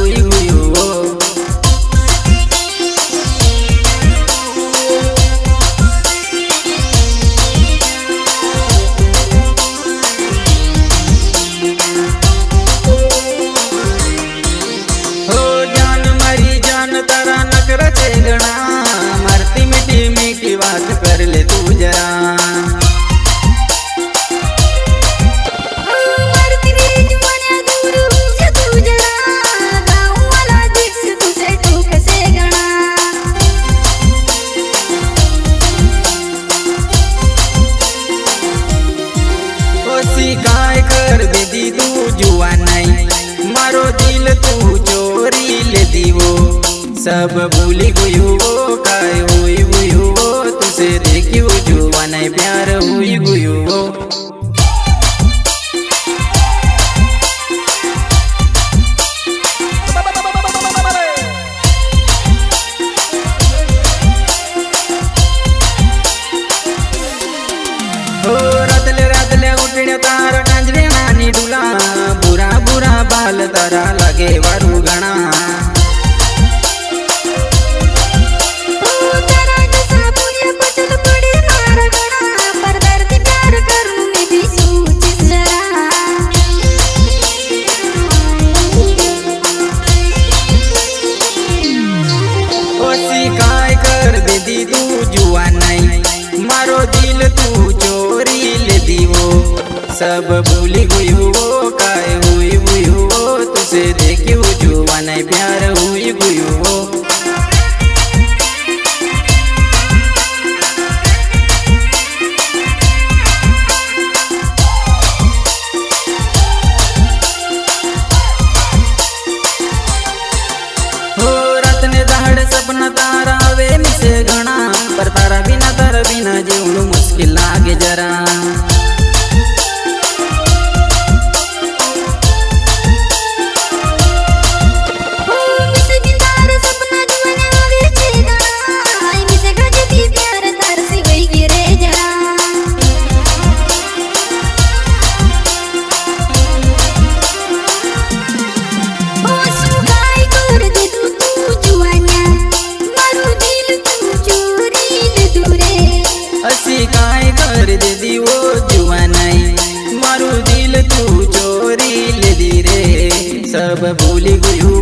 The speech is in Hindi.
हुई हुई हो। तारा नकर छे गणा मरती मीठी मीठी बात कर ले तू जरा। काय कर दे दी तू जुआ नहीं मारो दिल तू चोरी ले दी वो सब भूली गई हो। काय हुई हुई हो तुझे देखी वो जुआ नहीं प्यार हुई गई हो। तारा कांजरे नानी डुला बुरा बुरा बाल तारा लगे वारू घना। काय कर दे दी तू जुआ नहीं मारो दिल तू चोरी ले दी वो सब भूली हुई हो। काय हुई हुई हो तुझे देखी हो जुआ नहीं प्यार हुई हुई हो। रात ने दाड़ सपना तारा वे मिसे घना पर तारा बिना जीवनु मुश्किल लागे जरा। काय कर दे दी वो जुआ नहीं मारू दिल तू चोरी ले दी रे सब भूली गई।